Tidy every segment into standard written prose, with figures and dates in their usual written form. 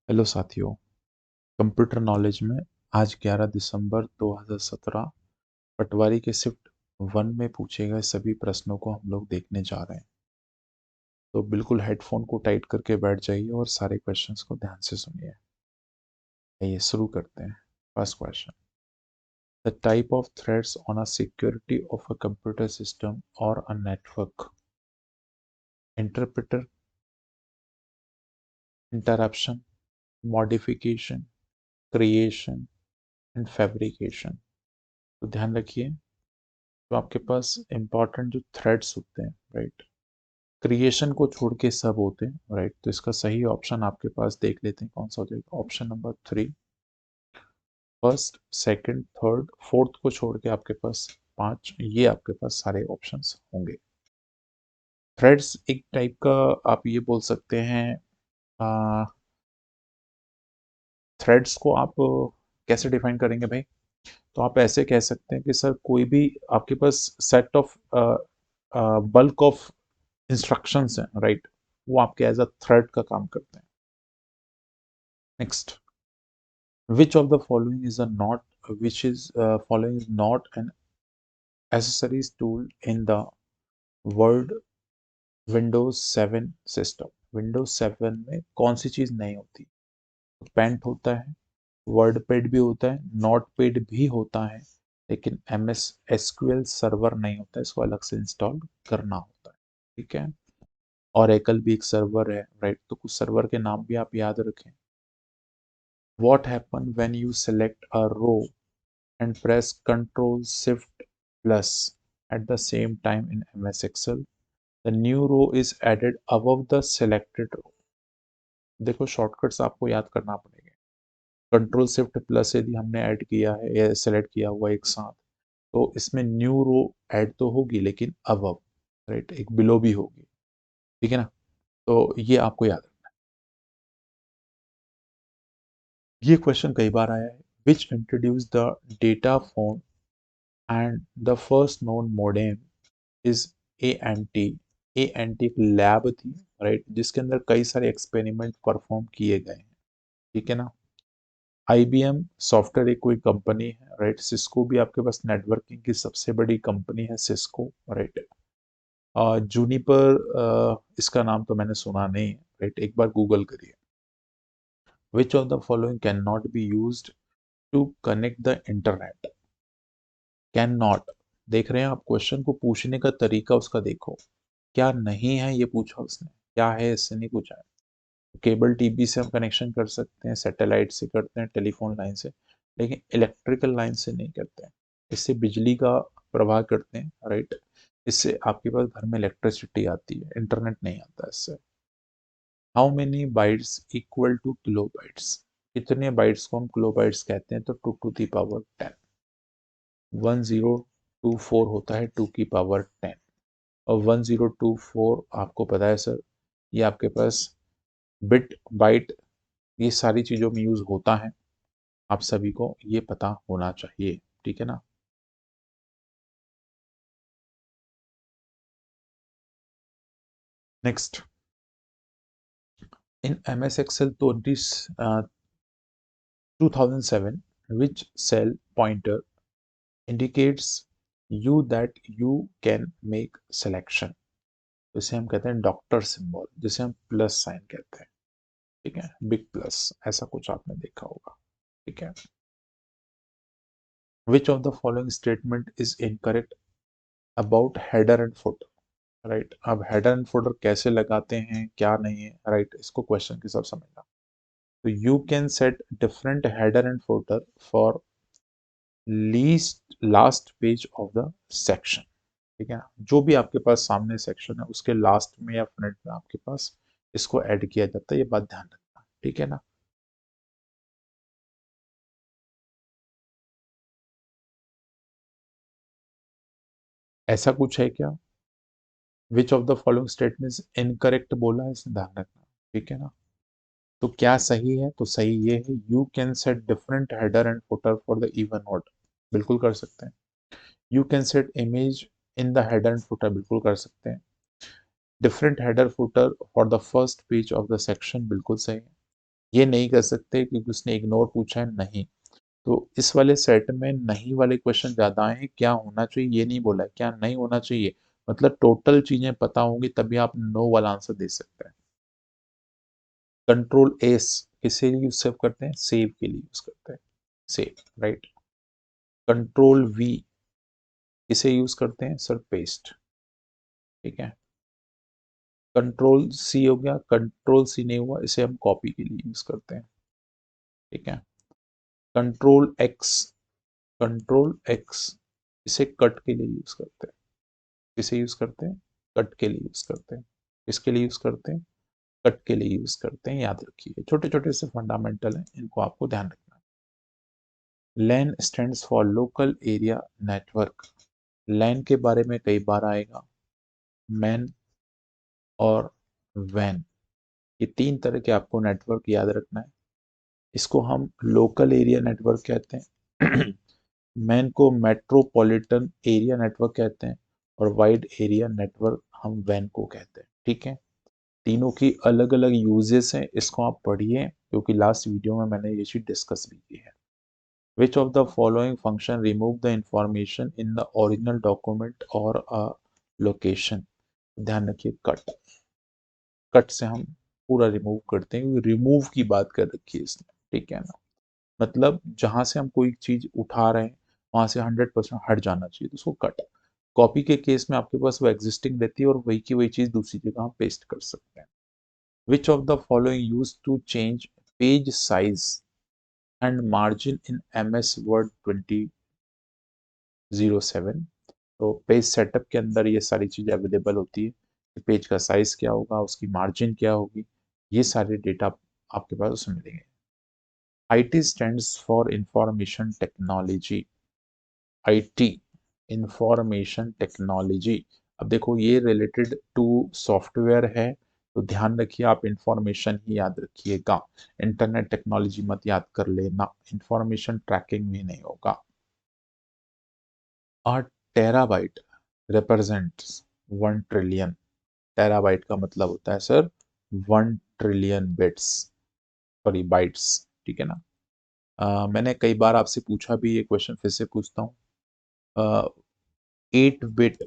Hello साथियों, computer knowledge में आज 11 दिसंबर 2017 पटवारी के शिफ्ट 1 में पूछे गए सभी प्रश्नों को हम लोग देखने जा रहे हैं। तो बिल्कुल हेडफोन को टाइट करके बैठ जाइए और सारे क्वेश्चंस को ध्यान से सुनिए। आइए शुरू करते हैं। First question, the type of threads on a security of a computer system और a network: interpreter, interruption, modification, creation and fabrication. तो ध्यान रखिए, तो आपके पास इंपॉर्टेंट जो थ्रेड्स होते हैं, राइट, क्रिएशन को छोड़ के सब होते हैं, राइट। तो इसका सही ऑप्शन आपके पास देख लेते हैं कौन सा हो जाएगा। Option number 3, first, second, third, fourth को छोड़ के आपके पास 5, ये आपके पास सारे ऑप्शंस होंगे। थ्रेड्स एक टाइप का आप ये बोल सकते हैं, थ्रेड्स को आप कैसे डिफाइन करेंगे भाई? तो आप ऐसे कह सकते हैं कि सर कोई भी आपके पास set of bulk of instructions हैं, राइट, वो आपके एज अ थ्रेड का काम करते हैं। Next, which of the following is a not which is following is not an accessories tool in the word Windows 7 system? Windows 7 में कौन सी चीज नहीं होती? पेंट होता है, वर्ड पैड भी होता है, नोट पैड भी होता है, लेकिन एम एस एसक्यूएल सर्वर नहीं होता है, इसको अलग से इंस्टॉल करना होता है। ठीक है, ओरेकल भी एक सर्वर है, राइट। तो कुछ सर्वर के नाम भी आप याद रखें। What happen when you select a row and press Ctrl Shift plus at the same time in MS Excel? The new row is added above the selected row. देखो शॉर्टकट्स आपको याद करना पड़ेगा। कंट्रोल शिफ्ट प्लस यदि हमने add किया है या सेलेक्ट किया हुआ एक साथ, तो इसमें न्यू रो ऐड तो होगी लेकिन अबव, राइट, एक बिलो भी होगी। ठीक है ना? तो ये आपको याद रखना है। ये क्वेश्चन कई बार आया है। Which introduce the data phone and the first known modem is ANT। ANT एक लैब थी, राइट, जिसके अंदर कई सारे एक्सपेरिमेंट परफॉर्म किए गए हैं। ठीक है ना? IBM सॉफ्टवेयर एक कोई कंपनी है, राइट। सिस्को भी आपके पास नेटवर्किंग की सबसे बड़ी कंपनी है, सिस्को, राइट। जूनिपर, इसका नाम तो मैंने सुना नहीं है, राइट, एक बार गूगल करिए। Which of the following can not be used to connect the internet? Can not, देख रहे हैं आप, क्वेश्चन को पूछने का तरीका उसका देखो, क्या नहीं है ये पूछा उसने, क्या है इससे नहीं पूछा है। केबल टीवी से हम कनेक्शन कर सकते हैं, सैटेलाइट से करते हैं, टेलीफोन लाइन से, लेकिन इलेक्ट्रिकल लाइन से नहीं करते हैं। इससे बिजली का प्रवाह करते हैं, राइट। इससे आपके पास घर में इलेक्ट्रिसिटी आती है, इंटरनेट नहीं आता इससे। How many bytes equal two kilo bytes? कितने बाइट्स को हम किलो बाइट्स कहते हैं? तो 2 to the power 10। 1024 होता है 2 की पावर 10, और 1024 आपको पता है सर, ये आपके पास बिट बाइट, ये सारी चीजों में यूज होता है। आप सभी को ये पता होना चाहिए। ठीक है ना? Next, in MS Excel 2007, which cell pointer indicates you that you can make selection? तो इसे हम कहते हैं डॉक्टर सिंबल, जिसे हम प्लस साइन कहते हैं। ठीक है, बिग प्लस, ऐसा कुछ आपने देखा होगा। ठीक है। विच of the following statement is incorrect about header and footer? Right, अब हेडर एंड फुटर कैसे लगाते हैं, क्या नहीं है, राइट, इसको क्वेश्चन के साथ समझना। तो you can set different header and footer for least last page of the section. ठीक है ना? जो भी आपके पास सामने सेक्शन है उसके लास्ट में या फ्रंट में आपके पास इसको ऐड किया जाता है, ये बात ध्यान रखना। ठीक है ना? ऐसा कुछ है क्या? विच of the following statements incorrect बोला है, इसमें ध्यान रखना। ठीक है ना? तो क्या सही है? तो सही ये है, you can set different header and footer for the even note, बिल्कुल कर सकते हैं। You can set image in the header and footer, बिल्कुल कर सकते हैं। Different header footer for the first page of the section, बिल्कुल सही है। ये नहीं कर सकते क्योंकि उसने इग्नोर पूछा है नहीं। तो इस वाले सेट में नहीं वाले क्वेश्चन ज्यादा आए हैं। क्या होना चाहिए ये नहीं बोला है, क्या नहीं होना चाहिए, मतलब टोटल चीजें पता होंगी तभी आप नो वाला आंसर दे सकते हैं। कंट्रोल एस किसे यूज करते हैं, सेव के लिए यूज करते हैं, सेव, राइट। कंट्रोल वी किसे यूज करते हैं सर, पेस्ट, ठीक है। कंट्रोल सी हो गया, कंट्रोल सी नहीं हुआ, इसे हम कॉपी के लिए यूज करते हैं, ठीक है। कंट्रोल एक्स, कंट्रोल एक्स इसे कट के लिए यूज करते हैं, किसे यूज करते हैं, कट के लिए यूज करते हैं, इसके लिए यूज करते हैं, कट के लिए यूज करते हैं। याद रखिए छोटे छोटे से फंडामेंटल हैं, इनको आपको ध्यान रखना है। LAN stands for local area network. LAN के बारे में कई बार आएगा, मैन और वैन, ये तीन तरह के आपको नेटवर्क याद रखना है। इसको हम लोकल एरिया नेटवर्क कहते हैं मैन को मेट्रोपॉलिटन एरिया नेटवर्क कहते हैं, और वाइड एरिया नेटवर्क हम वैन को कहते हैं, ठीक है। तीनों की अलग अलग यूजेस हैं, इसको आप पढ़िए क्योंकि लास्ट वीडियो में मैंने ये चीज डिस्कस भी की है। विच of the following function remove the information in the original document और अ लोकेशन। ध्यान रखिए कट, कट से हम पूरा रिमूव करते हैं क्योंकि रिमूव की बात कर रखी है इसने, ठीक है ना। मतलब जहां से हम कोई चीज उठा रहे हैं वहां से 100% हट जाना चाहिए, तो उसको कट। कॉपी के केस में आपके पास वो एग्जिस्टिंग रहती है और वही की वही चीज दूसरी जगह हम पेस्ट कर सकते हैं। Which of the following use to change page size and margin in MS word 2007। तो पेज सेटअप के अंदर ये सारी चीजें अवेलेबल होती है कि पेज का साइज क्या होगा, उसकी मार्जिन क्या होगी, ये सारे डेटा आपके पास उसमें मिलेंगे। IT stands for information technology, IT information technology. अब देखो ये रिलेटेड टू सॉफ्टवेयर है, तो ध्यान रखिए आप इंफॉर्मेशन ही याद रखिएगा, इंटरनेट टेक्नोलॉजी मत याद कर लेना, इंफॉर्मेशन ट्रैकिंग भी नहीं होगा। अ टेराबाइट रिप्रेजेंट्स 1 ट्रिलियन। टेराबाइट का मतलब होता है sir 1 trillion bits, sorry bytes, ठीक है ना। मैंने कई बार आपसे पूछा भी, ये क्वेश्चन फिर से पूछता हूँ। 8 बिट,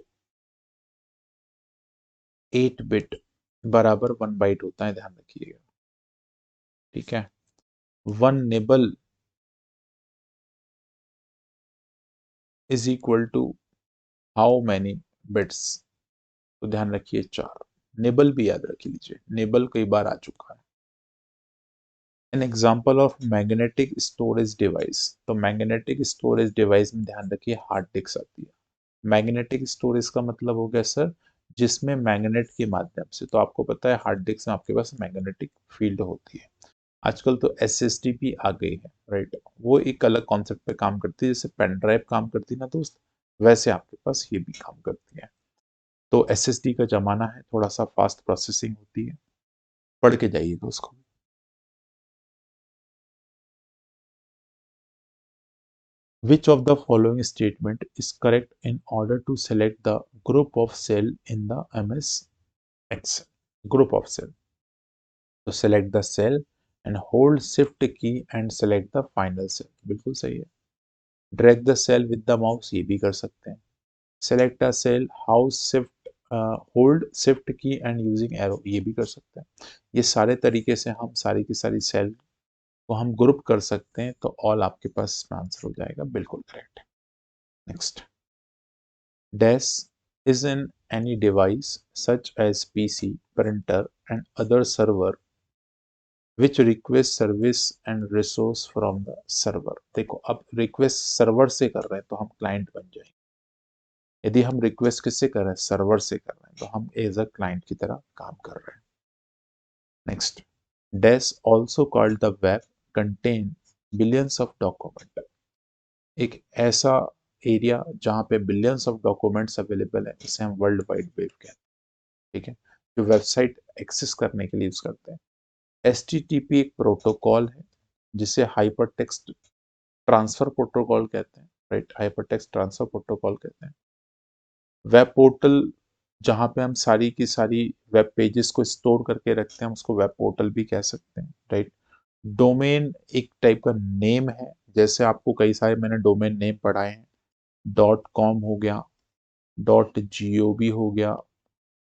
8 बिट बराबर 1 बाइट होता है, ध्यान रखिएगा, ठीक है। 1 nibble is equal to how many bits, तो ध्यान रखिए 4। निबल भी याद रख लीजिए, निबल कई बार आ चुका है। An example of magnetic storage device, तो मैग्नेटिक स्टोरेज डिवाइस में ध्यान रखिए हार्ड डिस्क आती है। मैग्नेटिक स्टोरेज का मतलब हो गया सर जिसमें मैग्नेट के माध्यम से, तो आपको पता है हार्ड डिस्क में आपके पास मैग्नेटिक फील्ड होती है। आजकल तो SSD भी आ गई है, राइट, वो एक अलग कॉन्सेप्ट पे काम करती है, जैसे पेन ड्राइव काम करती है ना दोस्त, वैसे आपके पास ये भी काम करती है। तो SSD का जमाना है, थोड़ा सा फास्ट प्रोसेसिंग होती है, पढ़ के जाइएगा उसको। Which of the following statement is correct in order to select the group of cell in the MS Excel? Group of cell. तो select the cell and hold shift key and select the final cell. बिल्कुल सही है। Drag the cell with the mouse, ये भी कर सकते हैं। Select a cell, hold shift key and using arrow, ये भी कर सकते हैं। ये सारे तरीके से हम सारी की सारी सेल को हम ग्रुप कर सकते हैं, तो ऑल आपके पास आंसर हो जाएगा, बिल्कुल correct. Next, Dash is in any device such as PC, printer and other server which request service and resource from the server। देखो अब रिक्वेस्ट सर्वर से कर रहे हैं तो हम क्लाइंट बन जाएंगे, यदि हम रिक्वेस्ट किससे कर रहे हैं, सर्वर से कर रहे हैं, तो हम एज अ क्लाइंट की तरह काम कर रहे हैं। Next, Dash also called the web contain billions of document, एक ऐसा एरिया जहाँ पे बिलियंस ऑफ डॉक्यूमेंट्स अवेलेबल है, जिसे हम वर्ल्ड वाइड वेब कहते हैं, ठीक है, जो वेबसाइट एक्सेस करने के लिए यूज करते हैं। HTTP एक प्रोटोकॉल है जिसे हाइपर टेक्स्ट ट्रांसफर प्रोटोकॉल कहते हैं, right, hyper text transfer protocol कहते हैं। वेब पोर्टल जहाँ पे हम सारी की सारी वेब पेजेस को स्टोर करके रखते हैं, उसको वेब पोर्टल भी कह सकते हैं, राइट। डोमेन एक टाइप का नेम है, जैसे आपको कई सारे मैंने डोमेन नेम पढ़ाए हैं, डॉट कॉम हो गया, डॉट जीओवी हो गया,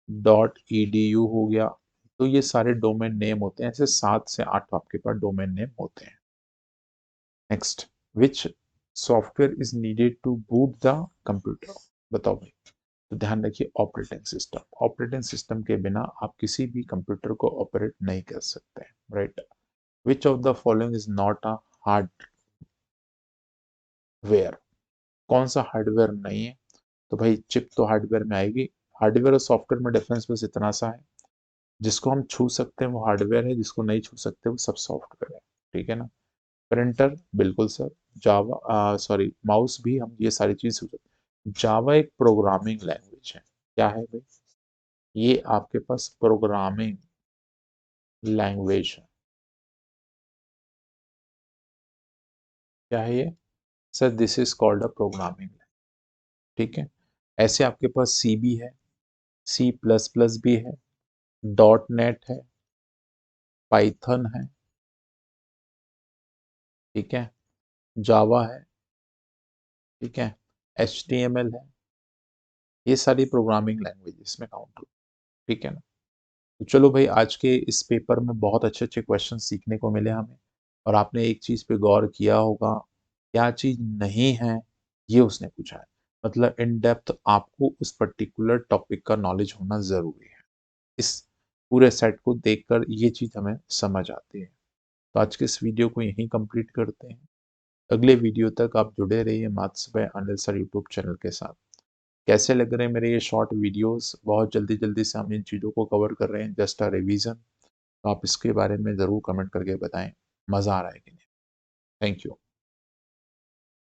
डॉट ईडीयू हो गया। तो ये सारे डोमेन नेम होते हैं, ऐसे 7 से 8 आपके पास डोमेन नेम होते हैं। Next, which software is needed to boot the computer? बताओ भाई। तो ध्यान रखिए, ऑपरेटिंग सिस्टम। ऑपरेटिंग सिस्टम के बिना आप किसी भी कंप्यूटर को ऑपरेट नहीं कर सकते, right? Which of the following is not a hardware? कौन सा हार्डवेयर नहीं है? तो भाई चिप तो हार्डवेयर में आएगी। हार्डवेयर और सॉफ्टवेयर में डिफरेंस बस इतना सा है, जिसको हम छू सकते हैं वो हार्डवेयर है, जिसको नहीं छू सकते वो सब सॉफ्टवेयर है। ठीक है ना? प्रिंटर बिल्कुल सर। जावा, सॉरी, माउस भी हम ये सारी चीज छू सकते हैं। जावा एक प्रोग्रामिंग लैंग्वेज है। क्या है भाई? ये आपके पास प्रोग्रामिंग लैंग्वेज है। क्या है ये? Sir this is called a programming. ठीक है। ऐसे आपके पास सी भी है, सी प्लस प्लस भी है, डॉट नेट है, पाइथन है, ठीक है, जावा है, ठीक है, HTML है। ये सारी प्रोग्रामिंग लैंग्वेज इसमें काउंट हो। ठीक है ना? तो चलो भाई, आज के इस पेपर में बहुत अच्छे अच्छे क्वेश्चन सीखने को मिले हमें। और आपने एक चीज पे गौर किया होगा, क्या चीज नहीं है ये उसने पूछा है। मतलब इन डेप्थ आपको उस पर्टिकुलर टॉपिक का नॉलेज होना जरूरी है। इस पूरे सेट को देखकर ये चीज हमें समझ आती है। तो आज के इस वीडियो को यहीं कंप्लीट करते हैं। अगले वीडियो तक आप जुड़े रहिए maths by Anil sir YouTube channel के साथ। कैसे लग रहे हैं मेरे ये शॉर्ट वीडियोस? बहुत जल्दी जल्दी से हम इन चीज़ों को कवर कर रहे हैं, जस्ट अ रिवीजन। तो आप इसके बारे में ज़रूर कमेंट करके बताएं, मज़ा आ रहा है कि नहीं। Thank you.